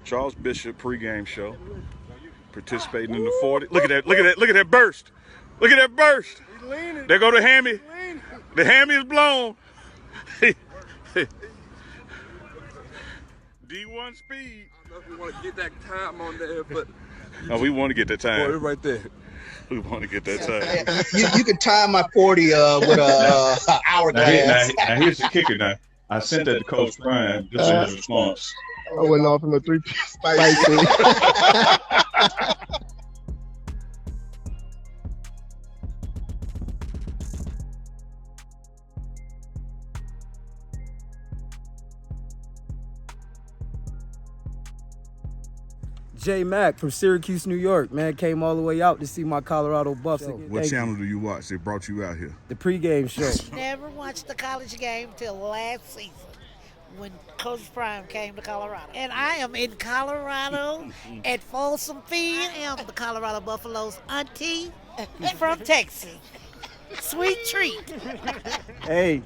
Charles Bishop pregame show. Participating in the 40. Look at that! Look at that! Look at that burst! Look at that burst! There go the hammy. The hammy is blown. D1 speed. I don't know if we want to get that time on there, but Oh, we want to get that time. boy, right there. We want to get that time. You can time my 40 with a hourglass. Now here's the kicker. Now I sent that to Coach Brian just in his response. I went off in a 3-piece spicy. J Mac from Syracuse, New York, man, came all the way out to see my Colorado Buffs. What channel do you watch? They brought you out here. The pregame show. Never watched the college game till last season when Coach Prime came to Colorado. And I am in Colorado at Folsom Field. I am the Colorado Buffaloes auntie from Texas. Sweet treat. Hey,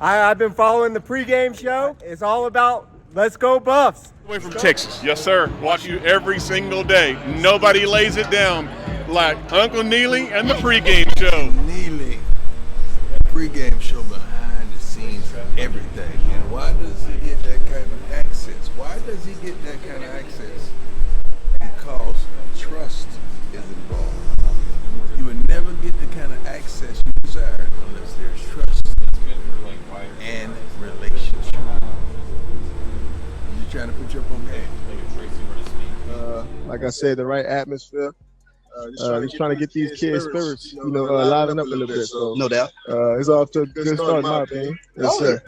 I've been following the pregame show. It's all about let's go Buffs. Way from Texas. Yes, sir. Watch you every single day. Nobody lays it down like Uncle Neely and the pregame show. Neely, pregame show behind the scenes for everything. And why does he get that kind of access? Why does he get that kind of access? Because trust is involved. You would never get the kind of access you desire unless there's trust and relationship. You trying to put your up on game? Like I said, the right atmosphere. Just trying to get these kids' spirits, liven up a little bit. So, No doubt. It's off to a good start, in my opinion. Yes, sir.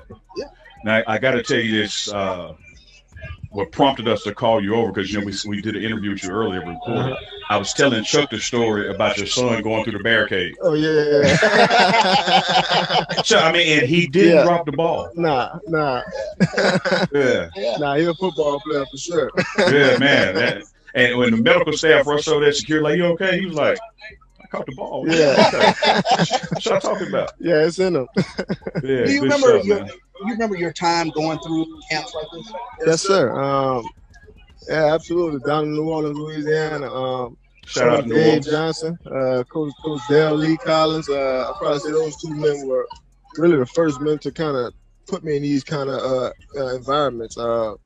Now I got to tell you this. What prompted us to call you over, because we did an interview with you earlier, recorded. I was telling Chuck the story about your son going through the barricade. Oh yeah. So I mean, and he didn't drop the ball. Nah. Yeah. Nah, he's a football player for sure. Yeah, man. And when the medical staff rushed over there, security, like, you okay? He was like, I caught the ball. Yeah. What y'all talking about? Yeah, it's in him. Yeah. Do you good remember stuff, you remember your time going through camps like this? Yes, sir. Yeah, absolutely. Down in New Orleans, Louisiana. Shout out to New Dave Orleans. Johnson, Coach Dale Lee Collins. I probably say those two men were really the first men to kind of put me in these kind of environments. A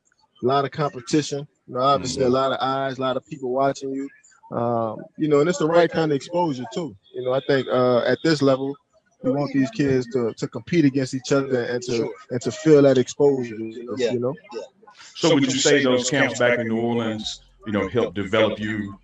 lot of competition. Obviously a lot of eyes, a lot of people watching you. And it's the right kind of exposure too. I think at this level, we want these kids to compete against each other and to feel that exposure. So would you say those camps back in New Orleans, helped develop you,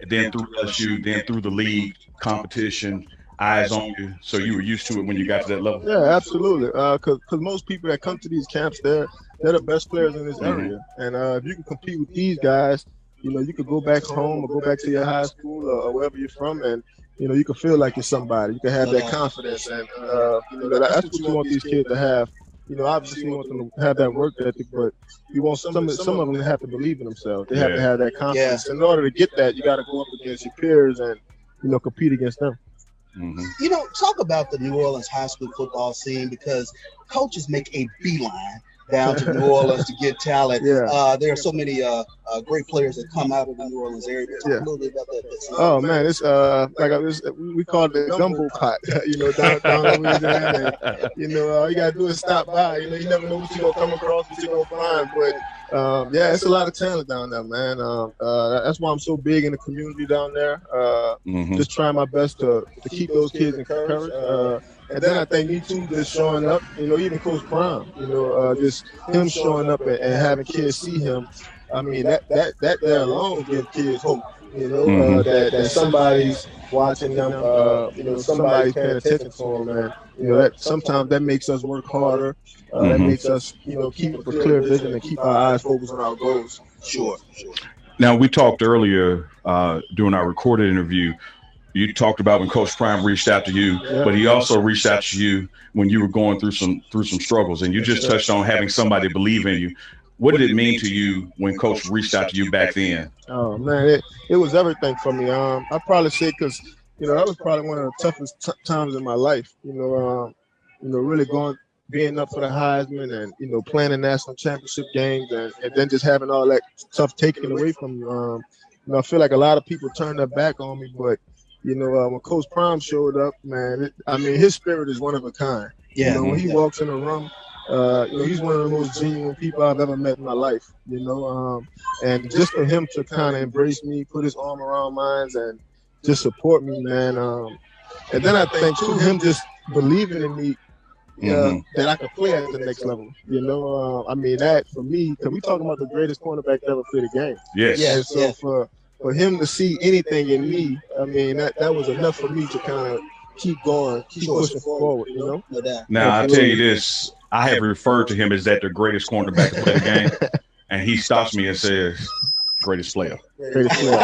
then through LSU, then through the league competition, eyes on you, so you were used to it when you got to that level? Yeah, absolutely. Because most people that come to these camps, they're the best players in this area. And if you can compete with these guys, you could go back home or go back to your high school or wherever you're from, and you can feel like you're somebody. You can have that confidence, and that's what you want these kids to have. Obviously you want them to have that work ethic, but you want some of them to have to believe in themselves. They have to have that confidence. In order to get that, you got to go up against your peers and compete against them. Talk about the New Orleans high school football scene, because coaches make a beeline down to New Orleans to get talent. There are so many great players that come out of the New Orleans area. Talk a little bit about that. Oh man, it's we call it the gumbo pot. Down in Louisiana. All you gotta do is stop by. You never know what you're gonna come across, what you're gonna find. But it's a lot of talent down there, man. That's why I'm so big in the community down there. Just trying my best to keep those kids encouraged. And then I think me too, just showing up, even Coach Prime, just him showing up and having kids see him. I mean, that there alone gives kids hope, that somebody's watching them, somebody's paying attention to them, and, that sometimes that makes us work harder. That makes us, keep a clear vision and keep our eyes focused on our goals. Sure. Now, we talked earlier during our recorded interview. You talked about when Coach Prime reached out to you, but he also reached out to you when you were going through some struggles, and you just touched on having somebody believe in you. What did it mean to you when Coach reached out to you back then? Oh man, it was everything for me. I probably say because that was probably one of the toughest times in my life. Really going being up for the Heisman and, playing in national championship games and then just having all that stuff taken away from you. I feel like a lot of people turned their back on me, but, when Coach Prime showed up, man, his spirit is one of a kind. Yeah. When he walks in a room, he's one of the most genuine people I've ever met in my life, and just for him to kind of embrace me, put his arm around mine and just support me, man. And then I think, too, him just believing in me, that I could play at the next level. That for me, because we talking about the greatest cornerback to ever play the game. Yes. And so for him to see anything in me, that was enough for me to kind of keep going, keep pushing forward. Now, I'll tell you this. I have referred to him as the greatest cornerback to play the game, and he stops me and says, greatest player. Greatest player.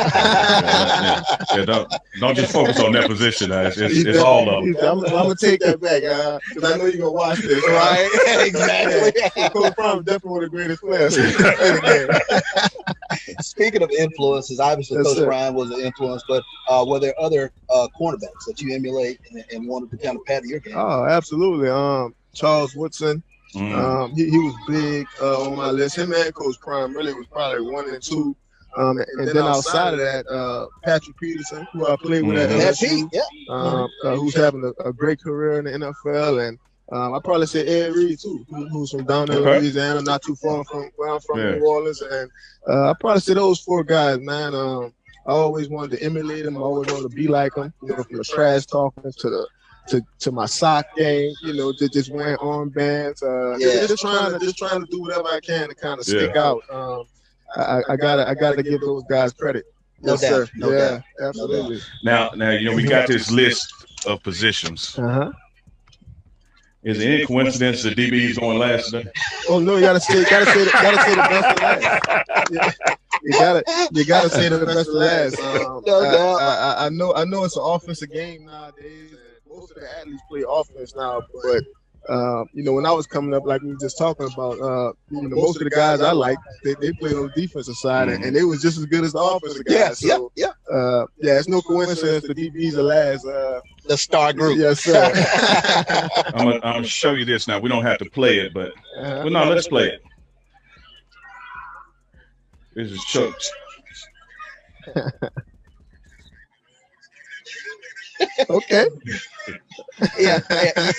Don't just focus on that position. It's all of them. I'm going to take that back because I know you're going to watch this. Right? Exactly. Coach Prime definitely one of the greatest players in the game. Speaking of influences, obviously Coach Prime was an influence, but were there other cornerbacks that you emulate and wanted to kind of pattern your game? Oh, absolutely. Charles Woodson. He was big on my list. Him and Coach Prime really was probably 1 and 2. And then outside of that, Patrick Peterson, who I played with at LSU, who's having a great career in the NFL, and I probably say Ed Reed too, who's from down in Louisiana, not too far from where I'm from, New Orleans, and I probably say those 4 guys, man. I always wanted to emulate them. I always wanted to be like them, from the trash talking to my sock game, just wearing armbands, just trying to do whatever I can to kind of stick out. I gotta give those guys credit. No doubt. Absolutely. Now, we got this list of positions. Is there any coincidence the DB is going last today? Oh no, you gotta say the best of last. You gotta say the best of last. I know it's an offensive game nowadays. Most of the athletes play offense now, but when I was coming up, like we were just talking about, most of the guys I like, they played on the defensive side, and they was just as good as the offensive guys. It's no coincidence the DBs are last. The star group. Yes, sir. I'm gonna show you this now. We don't have to play it, but let's play it. This is Chuck. Okay. Yeah.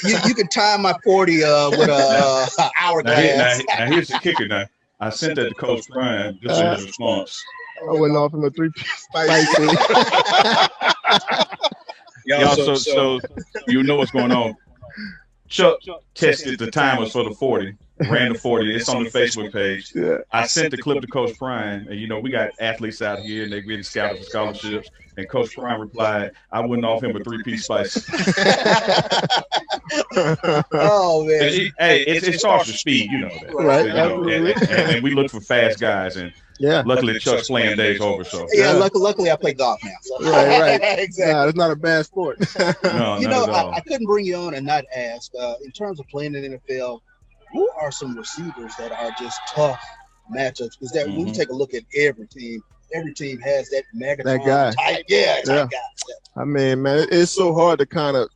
You can time my 40 with a hourglass. Now here's the kicker. Now I sent that to Coach Prime just in his response. I went off him a 3-piece spicy. So you know what's going on. Chuck tested the timers for the 40, ran the 40. It's on the Facebook page. Yeah. I sent the clip to Coach Prime, and we got athletes out here, and they getting scouted for scholarships. And Coach Prime replied, "I wouldn't off him a 3-piece spice." Oh man! It starts with speed, that. Right. And we look for fast guys, and luckily Chuck's playing days over. So luckily I play golf now. So. Right. Exactly. Nah, it's not a bad sport. No, I couldn't bring you on and not ask. In terms of playing in the NFL, who are some receivers that are just tough matchups? Because when you take a look at every team has that Megatron guy. type. Type guy. I mean, man, it's so hard to kind of,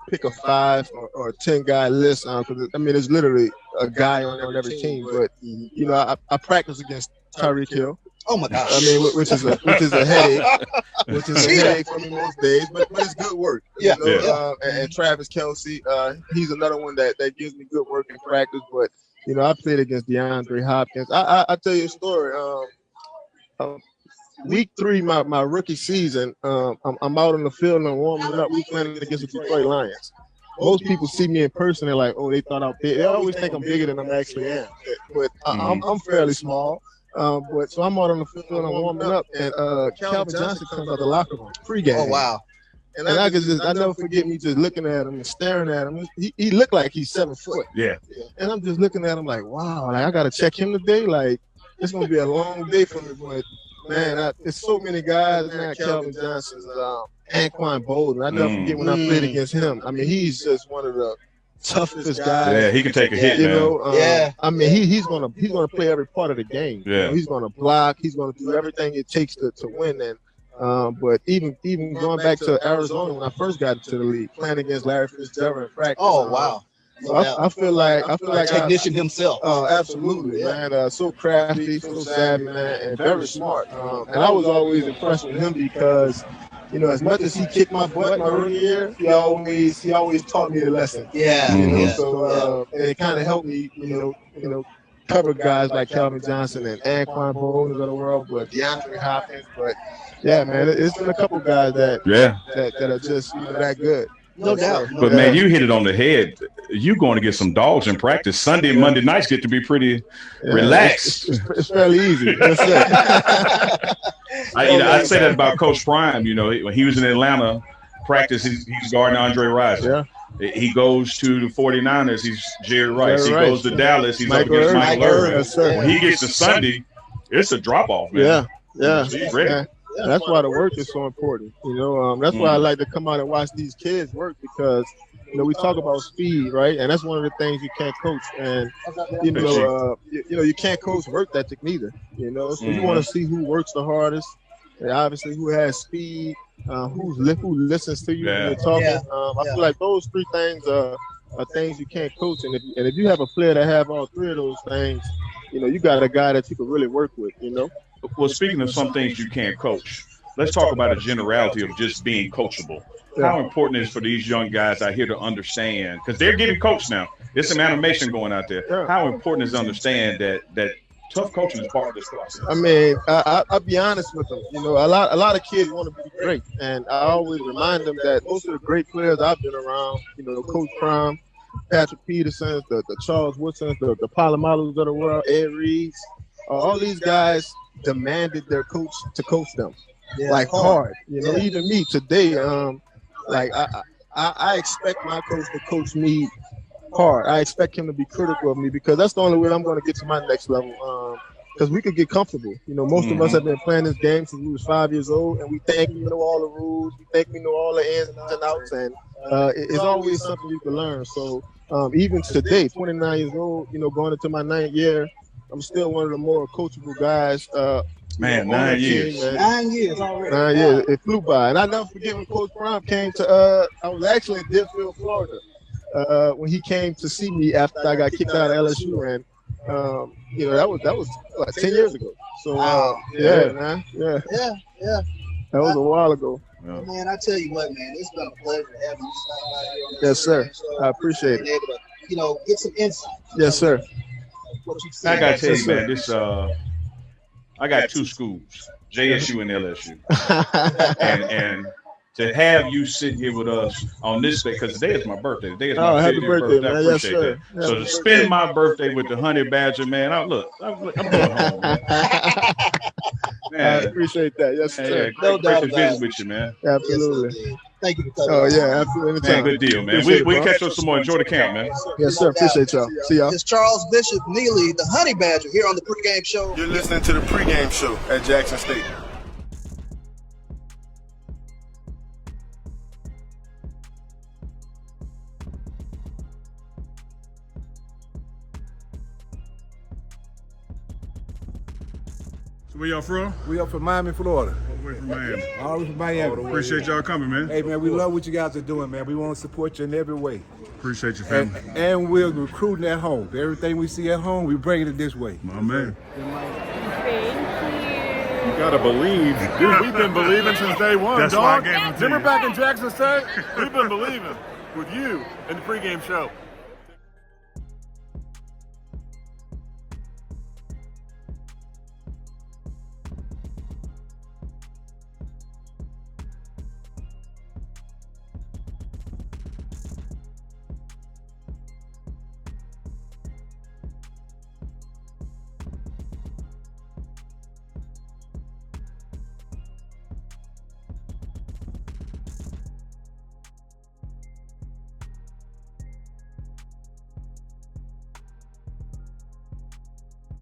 pick a 5 or 10 guy list because it's literally a guy on every team. But I practice against Tyreek Hill. Oh my gosh! Which is a headache for me most days, but it's good work. And Travis Kelce, he's another one that gives me good work in practice. But I played against DeAndre Hopkins. I tell you a story. Week 3, my rookie season, I'm out on the field and I'm warming up. We playing against the Detroit Lions. Most people see me in person, they're like, "Oh, they thought I'm big." They always think I'm bigger than I actually am. But I'm fairly small. So I'm out on the field and I'm warming up, and Calvin Johnson comes out the locker room pregame. Oh wow! And I never forget me just looking at him and staring at him. He looked like he's 7 foot. Yeah. And I'm just looking at him like, wow, I got to check him today. Like, it's gonna be a long day for me, but. Man, there's so many guys, man. Calvin Johnson's, Anquan Bolden. I never forget when I played against him. He's just one of the toughest guys. Yeah, he can take a hit, man. He's gonna play every part of the game. Yeah, he's gonna block. He's gonna do everything it takes to win. And but even going back to Arizona when I first got into the league, playing against Larry Fitzgerald in practice. Oh wow. I feel like technician himself. Absolutely, man. So crafty, so savvy, man, and very smart. And I was always impressed with him because, you know, as much as he kicked my butt my rookie year, he always taught me the lesson. Yeah. You know, Yeah. so and it kind of helped me, you know, cover guys like Calvin Johnson and Anquan Bones of the world, but DeAndre Hopkins. But yeah, man, it's been a couple guys that are just that good. No doubt. But man, you hit it on the head. You're going to get some dogs in practice. Sunday and Monday nights get to be pretty relaxed. It's fairly easy. That's it. I say that about Coach Prime. You know, when he was in Atlanta practice, he's guarding Andre Rice. He goes to the 49ers, he's Jerry Rice. He goes to Dallas, he's up against Michael Irvin. When he gets to Sunday, it's a drop-off, man. He's ready. That's why the work is so important. You know, that's why I like to come out and watch these kids work because, you know, we talk about speed, right? And that's one of the things you can't coach. And, you know, you can't coach work ethic neither, you know. So you want to see who works the hardest, and obviously who has speed, who listens to you when you're talking. I feel like those three things are things you can't coach. And if you have a player that have all three of those things, you know, you got a guy that you can really work with, you know. Well, speaking of some things you can't coach, let's talk about a generality of just being coachable. How important is it for these young guys out here to understand, because they're getting coached now. There's some animation going out there. How important is to understand that tough coaching is part of this process? I mean, I'll be honest with them. You know, a lot of kids want to be great, and I always remind them that most of the great players I've been around, you know, Coach Prime, Patrick Petersons, the Charles Woodsons, the Palomalos of the world, Ed Reeds, all these guys demanded their coach to coach them, like hard. You know, even me today, like I expect my coach to coach me hard. I expect him to be critical of me because that's the only way I'm going to get to my next level. Because we could get comfortable. You know, most of us have been playing this game since we was 5 years old, and we think we know all the rules. We think we know all the ins and outs, and it's always something you can learn. So even today, 29 years old, you know, going into my 9th year, I'm still one of the more coachable guys. Man, 9 years. Team, 9 years already. 9 years. It flew by. And I never forget when Coach Prime came to, I was actually in Deerfield, Florida, when he came to see me after I got kicked out of LSU. And, you know, that was like 10 years ago. So, man. Yeah. That was a while ago. Yeah. Man, I tell you what, man, it's been a pleasure having you stop by here on the Yes, sir. show. I appreciate it. Able to, you know, get some insight. Yes, sir. What you said. I got to tell you, man, this I got two schools, JSU and LSU, and to have you sitting here with us on this day, because today is my birthday. Today is my happy birthday, man. I appreciate that. Yes, so to spend my birthday with the Honey Badger, man, I'm going home, man. I appreciate that. Yes, sir. No doubt to visit with you, man. Absolutely. Yes, thank you for coming. Yeah, absolutely. Man, good deal, man. We catch up some more. Enjoy the camp, man. Yes, sir. Appreciate y'all. See y'all. It's Charles Bishop Neely, the Honey Badger, here on the Pregame Show. You're listening to the Pregame Show at Jackson State. Where y'all from? We up from Miami, Florida. All the way from Miami. All the way from Miami. Appreciate y'all coming, man. Hey, man, we love what you guys are doing, man. We want to support you in every way. Appreciate your family. And we're recruiting at home. Everything we see at home, we bring it this way. My man. You gotta believe. Dude, we've been believing since day one, That's dog. why I gave him to Remember you. back in Jackson State? We've been believing with you in the Pregame Show.